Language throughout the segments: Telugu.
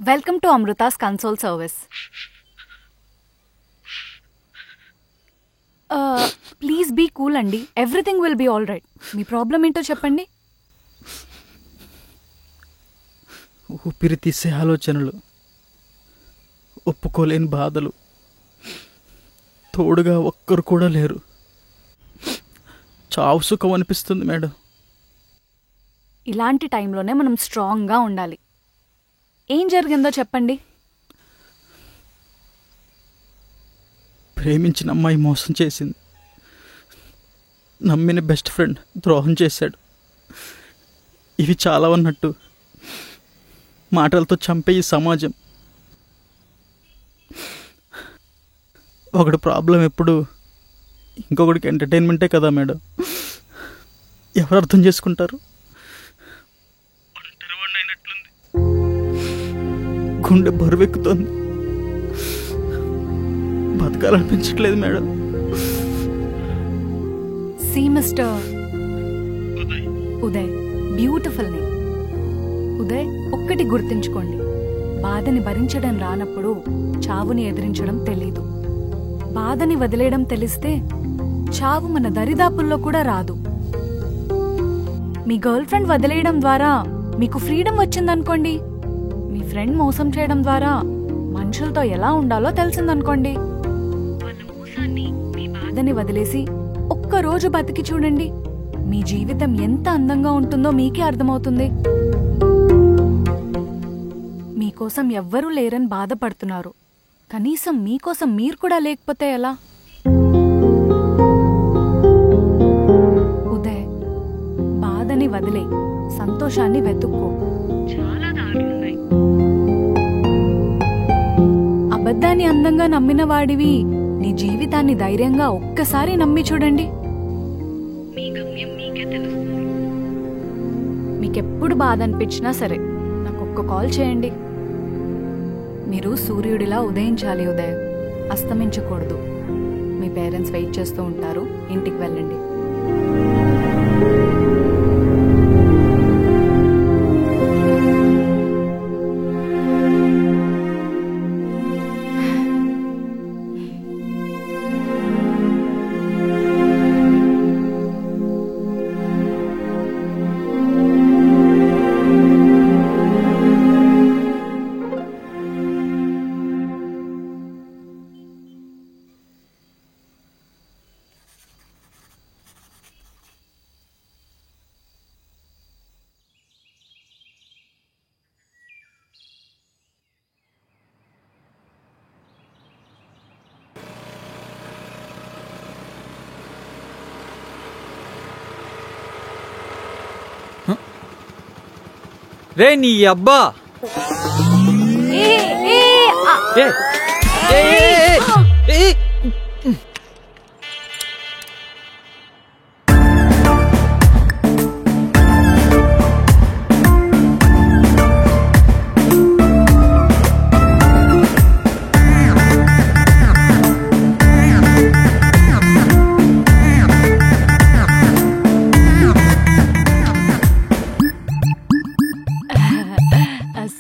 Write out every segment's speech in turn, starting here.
Welcome to Amrutha's console service. Please be cool అండి, everything will be all right. మీ ప్రాబ్లం ఏంటో చెప్పండి. ఊపిరి తీసే ఆలోచనలు, ఒప్పుకోలేని బాధలు, తోడుగా ఒక్కరు కూడా లేరు. చావు సుఖం అనిపిస్తుంది మేడం. ఇలాంటి టైంలోనే మనం స్ట్రాంగ్గా ఉండాలి. ఏం జరిగిందో చెప్పండి. ప్రేమించిన అమ్మాయి మోసం చేసింది. నమ్మిన బెస్ట్ ఫ్రెండ్ ద్రోహం చేశాడు. ఇవి చాలా ఉన్నట్టు మాటలతో చంపే ఈ సమాజం. ఒకటి ప్రాబ్లం ఎప్పుడు ఇంకొకటికి ఎంటర్టైన్మెంటే కదా మేడం. ఎవరు అర్థం చేసుకుంటారు? గుండె బరువెక్కుతోంది. బతకాలనిపించట్లేదు madam. See mister Uday, beautiful name. Uday, ఒక్కటి గుర్తుంచుకోండి, బాధని భరించడం రానప్పుడు చావుని ఎదిరించడం తెలీదు. బాధని వదిలేయడం తెలిస్తే చావు మన దరిదాపుల్లో కూడా రాదు. మీ గర్ల్ ఫ్రెండ్ వదిలేయడం ద్వారా మీకు ఫ్రీడమ్ వచ్చిందనుకోండి, మీ ఫ్రెండ్ మోసం చేయడం ద్వారా మనుషులతో ఎలా ఉండాలో తెలిసిందనుకోండి. వాళ్ళ మోసాన్ని, మీ బాధని వదిలేసి ఒక్కరోజు బతికి చూడండి, మీ జీవితం ఎంత అందంగా ఉంటుందో మీకే అర్థమవుతుంది. మీకోసం ఎవ్వరూ లేరని బాధపడుతున్నారు, కనీసం మీకోసం మీరు కూడా లేకపోతే ఎలా? ఉదయ్, బాధని వదిలే, సంతోషాన్ని వెతుక్కో. చాలా దారులున్నాయి. అబద్ధాన్ని అందంగా నమ్మిన వాడివి నీ జీవితాన్ని ధైర్యంగా ఒక్కసారి నమ్మి చూడండి. మీ గమ్యం మీకే తెలుస్తుంది. మీకెప్పుడు బాధ అనిపించినా సరే నాకు ఒక్క కాల్ చేయండి. మీరు సూర్యుడిలా ఉదయించాలి ఉదయ్, అస్తమించకూడదు. మీ పేరెంట్స్ వెయిట్ చేస్తూ ఉంటారు, ఇంటికి వెళ్ళండి. రే నీ అబ్బా!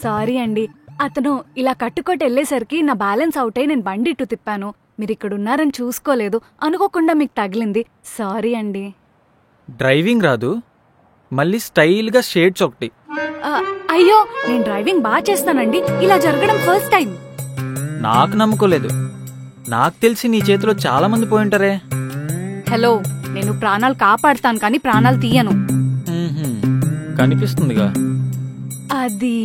సారీ అండి, అతను ఇలా కట్టుకోటి వెళ్ళేసరికి నా బ్యాలెన్స్ అవుట్ అయి నేను బండి ఇటు తిప్పాను. మీరు ఇక్కడ ఉన్నారని చూసుకోలేదు, అనుకోకుండా మీకు తగిలింది. సారీ అండి. డ్రైవింగ్ రాదు, మళ్ళీ స్టైల్గా షేడ్స్ ఒకటి. అయ్యో, నేను డ్రైవింగ్ బాగా చేస్తానండి, ఇలా జరగడం ఫస్ట్ టైం. నాకు నమ్మకోలేదు. నాకు తెలిసి నీ చేతిలో చాలా మంది పోయింటారే. హలో, నేను ప్రాణాలు కాపాడుతాను కానీ ప్రాణాలు తీయను. కనిపిస్తుందిగా. అది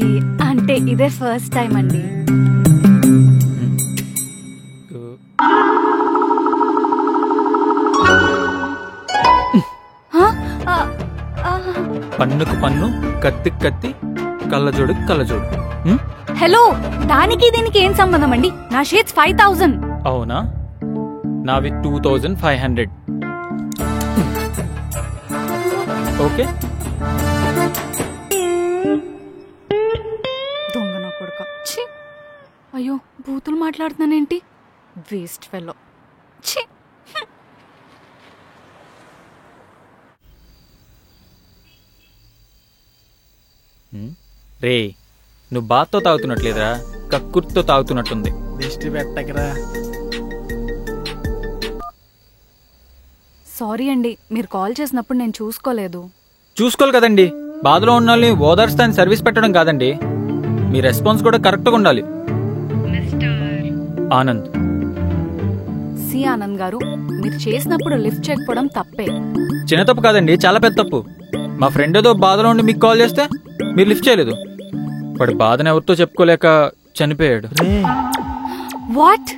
అంటే ఇదే ఫస్ట్ టైం అండి. పన్నుకు పన్ను, కత్తి కత్తి, కళ్ళజోడు కళ్ళజోడు. హలో, దానికి దీనికి ఏం సంబంధం అండి? నా షేడ్స్ 5000. అవునా? నావి 2500. ఓకే. దొంగ నా కొడుక. అయ్యో, బూతులు మాట్లాడుతున్నానేంటి? Waste fellow. రే, నువ్వు బాత్తో తాగుతున్నట్లేదురా, కక్కుర్తితో తాగుతున్నట్టుంది. దిష్టి పెట్టకరా. సారీ అండి, మీరు కాల్ చేసినప్పుడు నేను చూసుకోలేదు. చూసుకోవాలి కదండి, బాధలో ఉన్న వాళ్ళని ఓదార్స్తాన్ని సర్వీస్ పెట్టడం కాదండి. మీ రెస్పాన్స్ కూడా కరెక్ట్గా ఉండాలి. ఆనంద్. సి ఆనంద్ గారు, మీరు చేసినప్పుడు లిఫ్ట్ చేయకపోవడం తప్పే. చిన్న తప్పు కాదండి, చాలా పెద్ద తప్పు. మా ఫ్రెండ్ ఏదో బాధలో ఉండి మీకు కాల్ చేస్తే మీరు లిఫ్ట్ చేయలేదు. వాడి బాధను ఎవరితో చెప్పుకోలేక చనిపోయాడు. వాట్?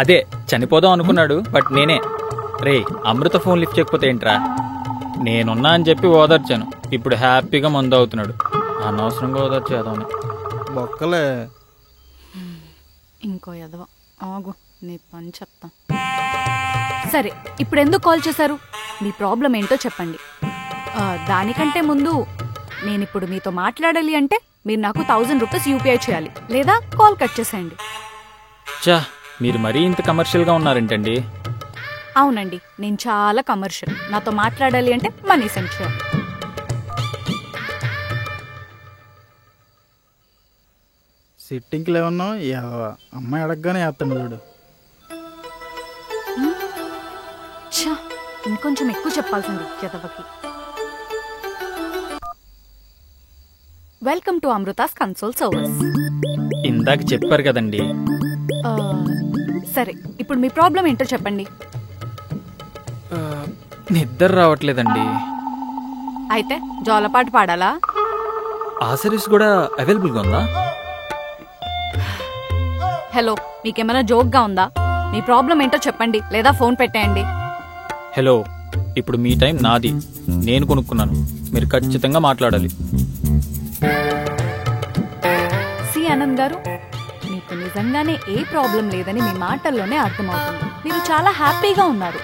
అదే చనిపోదాం అనుకున్నాడు, బట్ నేనే రే అమృత ఫోన్ లిఫ్ట్ చేయకపోతే ఏంట్రా, నేనున్నా అని చెప్పి ఓదార్చాను. ఇప్పుడు హ్యాపీగా మందు అవుతున్నాడు. అనవసరంగా ఓదార్చేద్దామని. బొక్కలే. ఇంకో ఎదవ ఆగు, నీ పని చెప్తా. సరే, ఇప్పుడు ఎందుకు కాల్ చేశారు? మీ ప్రాబ్లం ఏంటో చెప్పండి. దానికంటే ముందు నేనిప్పుడు మీతో మాట్లాడాలి అంటే మీరు నాకు 1000 రూపీస్ యూపీఐ చేయాలి, లేదా కాల్ కట్ చేసేయండి. చా, మీరు మరీ ఇంత కమర్షియల్గా ఉన్నారేంటండి? అవునండి, నేను చాలా కమర్షియల్. నాతో మాట్లాడాలి అంటే మనీ సెండ్ చేయాలి. సిట్టింగ్కి లేవన్నావు, అమ్మాయి అడగగానే వేస్తాను చూడు. ఛా, ఇంకొంచెం ఎక్కువ చెప్పాల్సింది ఎదవకి. Welcome to Amrutha's console service. ఇందాక చెప్పారు కదండి. సరే, ఇప్పుడు మీ ప్రాబ్లం ఏంటో చెప్పండి. నిద్ర రావట్లేదండి. అయితే జోలపాట పాడాలా? ఆ సర్వీస్ కూడా అవైలబుల్గా ఉందా? హలో, మీకేమైనా జోక్గా ఉందా? మీ ప్రాబ్లం ఏంటో చెప్పండి, లేదా ఫోన్ పెట్టేయండి. హలో, ఇప్పుడు మీ టైం నాది, నేను కొనుక్కున్నాను. మీరు ఖచ్చితంగా మాట్లాడాలి. సి ఆనంద్ గారు, మీకు నిజంగానే ఏ ప్రాబ్లం లేదని మీ మాటల్లోనే అర్థమవుతుంది. మీరు చాలా హ్యాపీగా ఉన్నారు.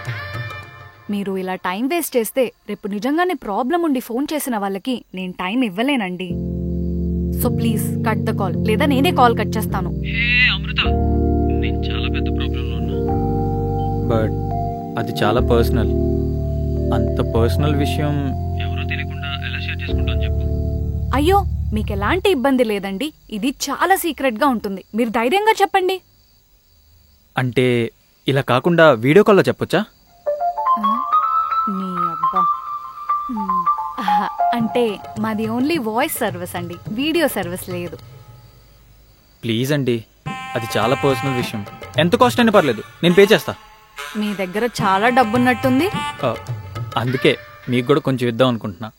మీరు ఇలా టైం వేస్ట్ చేస్తే రేపు నిజంగానే ప్రాబ్లం ఉండి ఫోన్ చేసిన వాళ్ళకి నేను టైం ఇవ్వలేనండి. So please cut the call, లేదా నేనే కాల్ కట్ చేస్తాను. బట్ అది చాలా పర్సనల్. అంత పర్సనల్ విషయం ఎవరో తెలియకుండా ఎలా షేర్ చేసుకుంటాను చెప్పు. అయ్యో, మీకు ఎలాంటి ఇబ్బంది లేదండి. ఇది చాలా సీక్రెట్ గా ఉంటుంది. మీరు ధైర్యంగా చెప్పండి. అంటే ఇలా కాకుండా వీడియో కాల్లో చెప్పొచ్చా? నీ అబ్బా. అంటే మాది ఓన్లీ వాయిస్ సర్వీస్ అండి, వీడియో సర్వీస్ లేదు. ప్లీజ్ అండి, అది చాలా పర్సనల్ విషయం. ఎంత కాస్ట్ అయినా పర్లేదు, నేను పే చేస్తా. మీ దగ్గర చాలా డబ్బున్నట్టుంది. అందుకే మీకు కూడా కొంచెం ఇద్దాం అనుకుంటున్నా.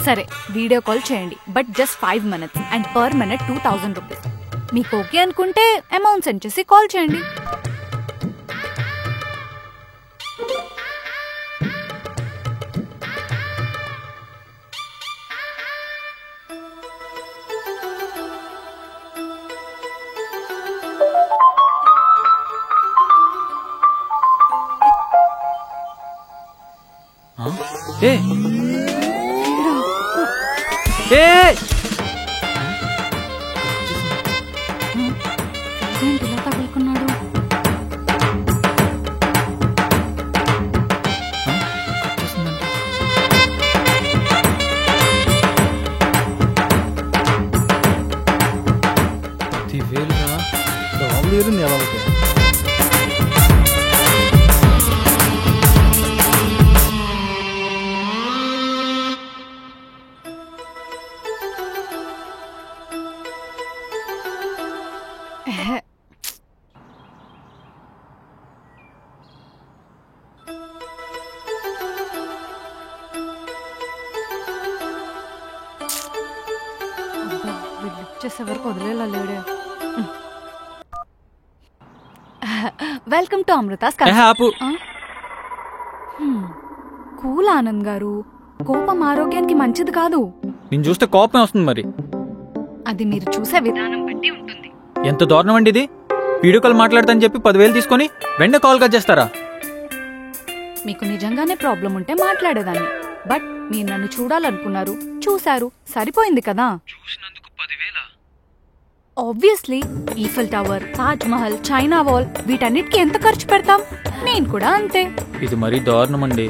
సరే, వీడియో కాల్ చేయండి, but just 5 minutes and per minute 2000 rupees. మీకు ఓకే అనుకుంటే అమౌంట్ సెండ్ చేసి కాల్ చేయండి. ఏ ఇలా తగులుకున్నాడు. ఎలా అవుతాయి? చేసే వరకు వదిలేలా లేడే. Welcome to Amrutha's console. Cool Anand గారు, కోపం ఆరోగ్యానికి మంచిది కాదు. నేను చూస్తే కోపం వస్తుంది. మరి అది మీరు చూసే విధానం బట్టి ఉంటుంది. ఎంత దారుణం అండి ఇది. వీడియో కాల్ మాట్లాడతానని చెప్పి 10,000 తీసుకొని వెంటనే కాల్ కట్ చేస్తారా? మీకు నిజంగానే ప్రాబ్లం ఉంటే మాట్లాడేదాన్ని, బట్ మీరు నన్ను చూడాలనుకున్నారు, చూశారు, సరిపోయింది కదా. చూసినందుకు 10,000? Obviously Eiffel tower, Taj Mahal, China wall, వీటన్నిటికీ ఎంత ఖర్చు పెడతాం? నేను కూడా అంతే. ఇది మరీ దారుణం అండి.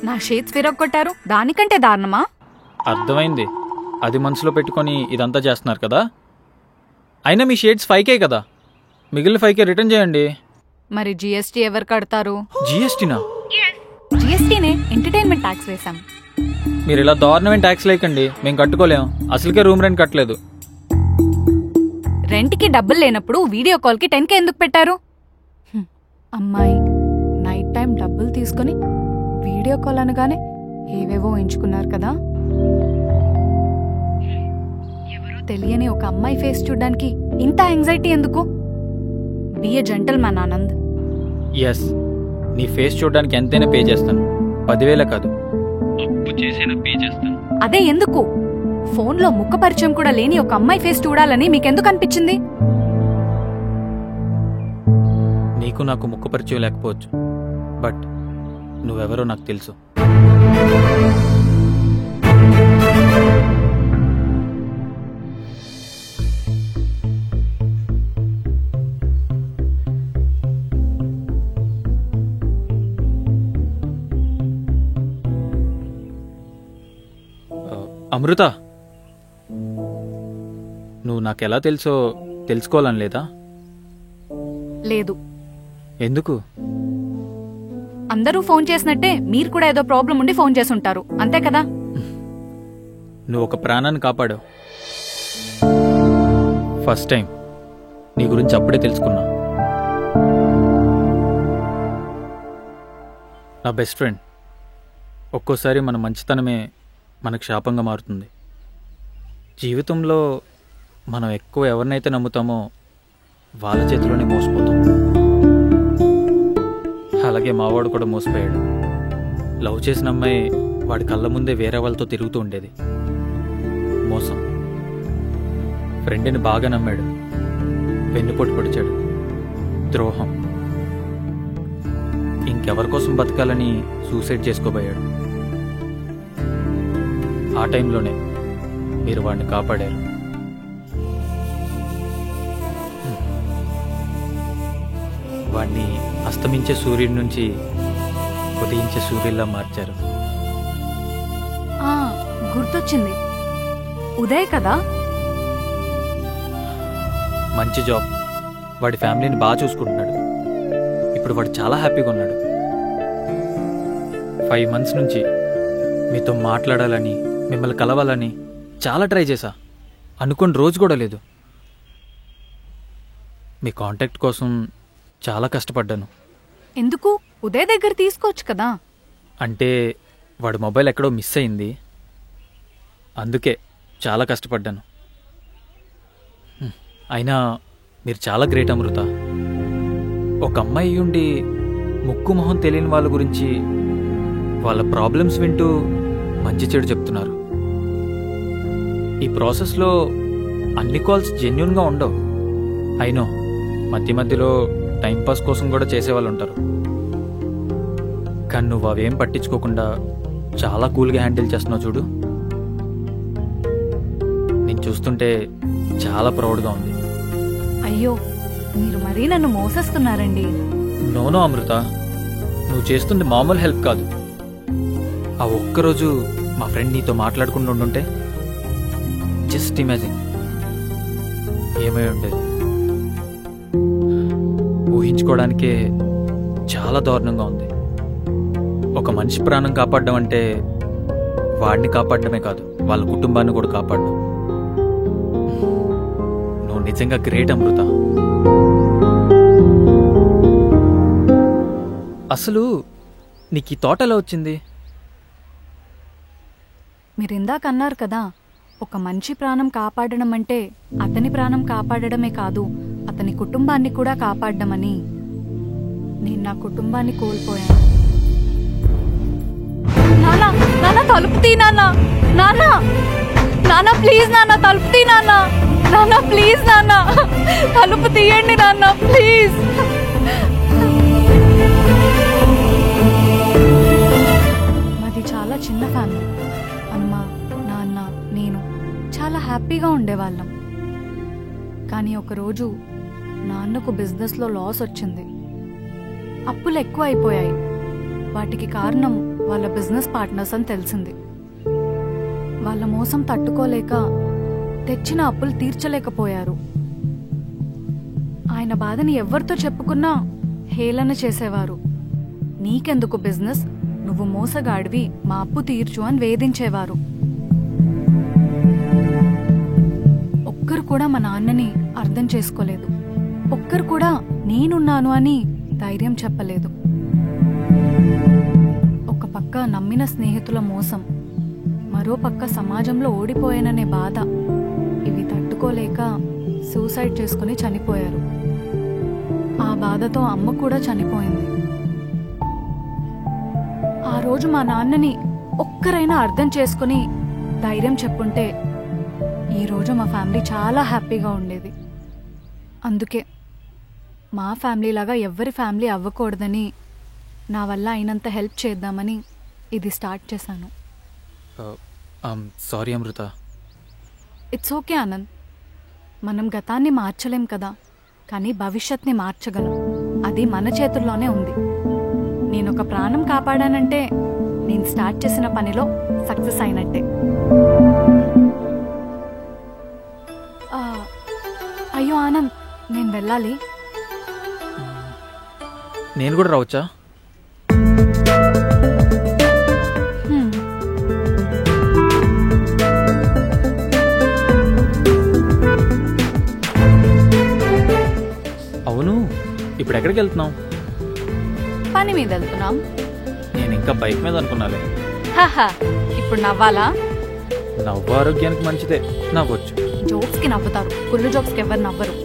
నా షేడ్స్ విరగొట్టారు, దానికంటే దారుణమా? అర్థమైంది. అది మనసులో పెట్టుకొని ఇదంతా చేస్తున్నారు కదా. అయినా మీ షేడ్స్ 5K కదా, మిగిలిన 5K రిటర్న్ చేయండి. మరి జిఎస్టీ ఎవరు కడతారు? జిఎస్టీనా? జిఎస్టీనే ఎంటర్టైన్మెంట్ ట్యాక్స్ వేసాం. మీరు ఇలా దారుణమైన ట్యాక్స్ లేకండి, మేము కట్టుకోలేం. అసలుకే రూమ్ రెంట్ కట్టలేదు. రెంట్కి డబ్బులు లేనప్పుడు వీడియో కాల్కి 10K ఎందుకు పెట్టారు? అమ్మాయి నైట్ టైం డబ్బులు తీసుకుని వీడియో కాల్ అనగానే ఏవేవో ఎంచుకున్నారు కదా. ఎవరో తెలియని ఒక అమ్మాయి ఫేస్ చూడ్డానికి ఇంత యాంగ్జైటీ ఎందుకు? బి ఏ జెంటల్‌మ్యాన్ ఆనంద్. ఎస్, నీ ఫేస్ చూడడానికి ఎంతైనా పే చేస్తాను. 10,000 కాదు, అప్పు చేసైనా పే చేస్తాను. అదే ఎందుకు? ఫోన్లో ముఖ పరిచయం కూడా లేని ఒక అమ్మాయి ఫేస్ చూడాలని మీకెందుకు అనిపించింది? నీకు నాకు ముఖ పరిచయం లేకపోవచ్చు, బట్ నువ్వెవరో నాకు తెలుసు. అమృత, నువ్వు నాకెలా తెలుసో తెలుసుకోవాలని లేదా? లేదు. ఎందుకు? అందరూ ఫోన్ చేసినట్టే మీరు కూడా ఏదో ప్రాబ్లం ఉండి ఫోన్ చేసుంటారు, అంతే కదా? నువ్వు ఒక ప్రాణాన్ని కాపాడావు. ఫస్ట్ టైం నీ గురించి అప్పుడే తెలుసుకున్నా. నా బెస్ట్ ఫ్రెండ్. ఒక్కోసారి మన మంచితనమే మనకు శాపంగా మారుతుంది. జీవితంలో మనం ఎక్కువ ఎవరినైతే నమ్ముతామో వాళ్ళ చేతిలోనే మోసపోతాం. అలాగే మావాడు కూడా మోసపోయాడు. లవ్ చేసిన అమ్మాయి వాడి కళ్ళ ముందే వేరే వాళ్ళతో తిరుగుతూ ఉండేది. మోసం. ఫ్రెండ్ని బాగా నమ్మాడు, వెన్నుపోటు పొడిచాడు. ద్రోహం. ఇంకెవరి కోసం బతకాలని సూసైడ్ చేసుకోబోయాడు. ఆ టైంలోనే మీరు వాడిని కాపాడారు. వాడిని అస్తమించే సూర్యుడి నుంచి ఉదయించే సూర్యుల్లా మార్చారు. గుర్తొచ్చింది, ఉదయ్ కదా? మంచి జాబ్, వాడి ఫ్యామిలీని బాగా చూసుకుంటున్నాడు. ఇప్పుడు వాడు చాలా హ్యాపీగా ఉన్నాడు. 5 months నుంచి మీతో మాట్లాడాలని, మిమ్మల్ని కలవాలని చాలా ట్రై చేశా. అనుకోని రోజు కూడా లేదు. మీ కాంటాక్ట్ కోసం చాలా కష్టపడ్డాను. ఎందుకు? ఉదయ్ దగ్గర తీసుకోవచ్చు కదా. అంటే వాడి మొబైల్ ఎక్కడో మిస్ అయింది, అందుకే చాలా కష్టపడ్డాను. అయినా మీరు చాలా గ్రేట్ అమృత. ఒక అమ్మాయి ఉండి ముక్కు మొహం తెలియని వాళ్ళ గురించి వాళ్ళ ప్రాబ్లమ్స్ వింటూ మంచి చెడు చెప్తున్నారు. ఈ ప్రాసెస్లో అన్ని కాల్స్ జెన్యూన్గా ఉండవు. అయినో మధ్య మధ్యలో టైంపాస్ కోసం కూడా చేసేవాళ్ళు ఉంటారు. కానీ నువ్వు అవేం పట్టించుకోకుండా చాలా కూల్గా హ్యాండిల్ చేస్తున్నావు చూడు. నేను చూస్తుంటే చాలా ప్రౌడ్గా ఉంది. అయ్యో, మీరు మరీ నన్ను మోసేస్తున్నారండి. నోనో అమృత, నువ్వు చేస్తుంది మామూలు హెల్ప్ కాదు. ఆ ఒక్కరోజు మా ఫ్రెండ్ నీతో మాట్లాడుకుంటూ ఉండుంటే జస్ట్ ఇమాజిన్ ఏమై ఉండేది. ఊహించుకోవడానికే చాలా దారుణంగా ఉంది. ఒక మనిషి ప్రాణం కాపాడడం అంటే వాడిని కాపాడడమే కాదు, వాళ్ళ కుటుంబాన్ని కూడా కాపాడడం. నువ్వు నిజంగా గ్రేట్ అమృత. అసలు నీకు ఈ థాట్ ఎలా వచ్చింది? మీరిందాక అన్నారు కదా, ఒక మంచి ప్రాణం కాపాడడం అంటే అతని ప్రాణం కాపాడడమే కాదు, అతని కుటుంబాన్ని కూడా కాపాడమని. నేను నా కుటుంబాన్ని కోల్పోయాను. నాన్న, నాన్న తలుపు తీ నాన్న. నాన్న, నాన్న ప్లీజ్ నాన్న తలుపు తీ నాన్న. నాన్న ప్లీజ్ నాన్న తలుపు తీయండి నాన్న ప్లీజ్. మాది చాలా చిన్న ఫ్యామిలీ. అమ్మ, నాన్న, నేను చాలా హ్యాపీగా ఉండేవాళ్ళం. కానీ ఒకరోజు నాన్నకు బిజినెస్లో లాస్ వచ్చింది. అప్పులు ఎక్కువ అయిపోయాయి. వాటికి కారణం వాళ్ళ బిజినెస్ పార్ట్నర్స్ అని తెలిసింది. వాళ్ళ మోసం తట్టుకోలేక తెచ్చిన అప్పులు తీర్చలేకపోయారు. ఆయన బాధని ఎవరితో చెప్పుకున్నా హేళన చేసేవారు. నీకెందుకు బిజినెస్, నువ్వు మోసగాడివి, మా అప్పు తీర్చు అని వేధించేవారు. ఒక్కరు కూడా మా నాన్నని అర్థం చేసుకోలేదు. ఒక్కరు కూడా నేనున్నాను అని ధైర్యం చెప్పలేదు. ఒక పక్క నమ్మిన స్నేహితుల మోసం, మరో పక్క సమాజంలో ఓడిపోయాననే బాధ, ఇవి తట్టుకోలేక సూసైడ్ చేసుకుని చనిపోయారు. ఆ బాధతో అమ్మ కూడా చనిపోయింది. ఆ రోజు మా నాన్నని ఒక్కరైనా అర్థం చేసుకుని ధైర్యం చెప్పుంటే ఈరోజు మా ఫ్యామిలీ చాలా హ్యాపీగా ఉండేది. అందుకే మా ఫ్యామిలీ లాగా ఎవరి ఫ్యామిలీ అవ్వకూడదని నా వల్ల అయినంత హెల్ప్ చేద్దామని ఇది స్టార్ట్ చేశాను. Sorry Amrita. It's okay Anand. మనం గతాన్ని మార్చలేం కదా, కానీ భవిష్యత్ని మార్చగలం. అది మన చేతుల్లోనే ఉంది. నేను ఒక ప్రాణం కాపాడానంటే నేను స్టార్ట్ చేసిన పనిలో సక్సెస్ అయినట్టే. అయ్యో ఆనంద్, నేను వెళ్ళాలి. నేను కూడా రావచ్చా? అవును, ఇప్పుడు ఎక్కడికి వెళ్తున్నాం? పని మీద వెళ్తున్నాం. నేను ఇంకా బైక్ మీద అనుకున్నాలే. ఇప్పుడు నవ్వాలా? నవ్వు ఆరోగ్యానికి మంచిదే, నవ్వచ్చు. జోక్స్ కి నవ్వుతారు, కుళ్ళు జోక్స్ కి ఎవరు నవ్వరు.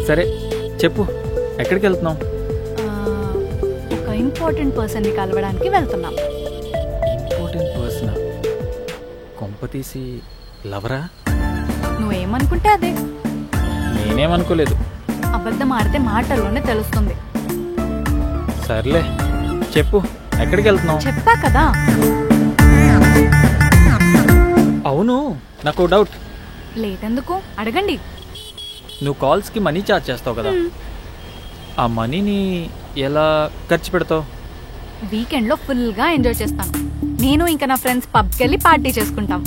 సరే చెప్పు, ఎక్కడికి వెళ్తున్నాం? ఒక ఇంపార్టెంట్ పర్సన్ ని కలవడానికి వెళ్తున్నాం. Important person? కొంప తీసి లవరా? నువ్వేమనుకుంటే అదే. నేనేమనుకోలేదు. అబద్ధం ఆడితే మాటల్లోనే తెలుస్తుంది. సర్లే చెప్పు, ఎక్కడికి వెళ్తున్నావు? చెప్పా కదా. అవును, నాకు డౌట్. లేదెందుకు, అడగండి. నువ్వు కాల్స్కి మనీ ఛార్జ్ చేస్తావు కదా, ఆ మనీని ఎలా ఖర్చు పెడతావు? వీకెండ్లో ఫుల్గా ఎంజాయ్ చేస్తాను. నేను ఇంకా నా ఫ్రెండ్స్ పబ్కి వెళ్ళి పార్టీ చేసుకుంటాం.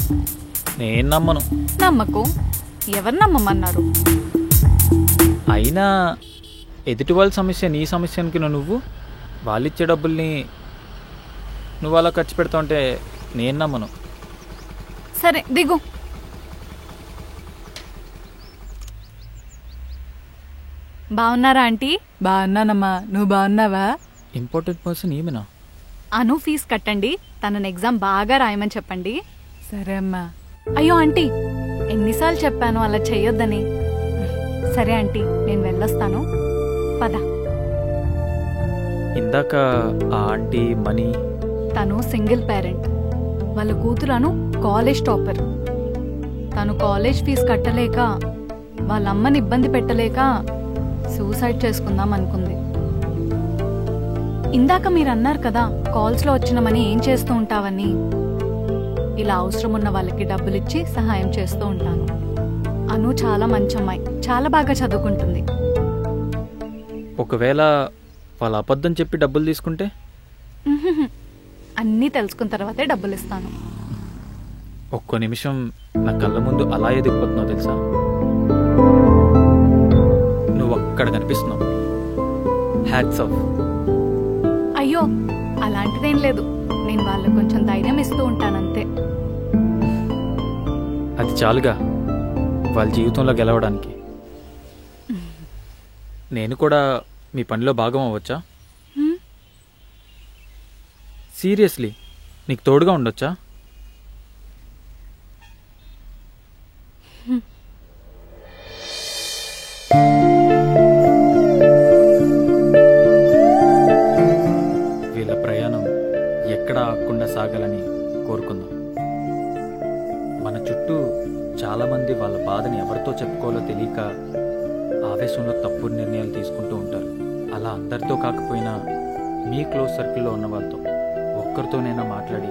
నేను నమ్మను. నమ్మకు. ఎవరు నమ్మమన్నారు? అయినా ఎదుటి వాళ్ళ సమస్య నీ సమస్య అనుకున్న నువ్వు వాళ్ళిచ్చే డబ్బుల్ని నువ్వు అలా ఖర్చు పెడతావు అంటే నేను నమ్మను. సరే దిగు. బాగున్నారా ఆంటీ? బాగున్నానమ్మా, నువ్వు బాగున్నావా? ఇంపార్టెంట్ పర్సన్ ఏమైనా? అను ఫీజు కట్టండి, తనని ఎగ్జామ్ బాగా రాయమని చెప్పండి. సరే అమ్మా. అయ్యో ఆంటీ, ఎన్నిసార్లు చెప్పాను అలా చెయ్యొద్దని. సరే ఆంటీ, నేను వెళ్ళొస్తాను, పద. ఇందాక ఆ ఆంటీ మనీ? తను సింగిల్ పేరెంట్. వాళ్ళ కూతురను కాలేజ్ టాపర్. తను కాలేజ్ ఫీజు కట్టలేక, వాళ్ళ అమ్మని ఇబ్బంది పెట్టలేక సూసైడ్ చేసుకుందాం అనుకుంది. ఇందాక మీరు అన్నారు కదా కాల్స్లో వచ్చిన మనీ ఏం చేస్తూ ఉంటావని. ఇలా అవసరం ఉన్న వాళ్ళకి డబ్బులిచ్చి సహాయం చేస్తూ ఉంటాను. అను చాలా మంచి అమ్మాయి, చాలా బాగా చదువుకుంటుంది. ఒకవేళ వాళ్ళ అబద్ధం చెప్పి డబ్బులు తీసుకుంటే? అన్నీ తెలుసుకున్న తర్వాతే డబ్బులు ఇస్తాను. ఒక్కో నిమిషం నా కళ్ళ ముందు అలా ఎదిగిపోతున్నావు తెలుసా. నువ్వు అక్కడ కనిపిస్తున్నావు. Hats off. అయ్యో అలాంటిదేం లేదు, నేను వాళ్ళకు కొంచెం ధైర్యం ఇస్తూ ఉంటానంతే. అది చాలుగా వాళ్ళ జీవితంలో గెలవడానికి. నేను కూడా మీ పనిలో భాగం అవ్వచ్చా? సీరియస్లీ, నీకు తోడుగా ఉండొచ్చా? వీళ్ళ ప్రయాణం ఎక్కడ ఆగకుండా సాగాలని కోరుకుందాం. మన చుట్టూ చాలామంది వాళ్ళ బాధని ఎవరితో చెప్పుకోవాలో తెలియక ఆవేశంలో తప్పుడు నిర్ణయాలు తీసుకుంటూ ఉంటారు. అలా అందరితో కాకపోయినా మీ క్లోజ్ సర్కిల్లో ఉన్న వాళ్ళతో ఒక్కరితోనైనా మాట్లాడి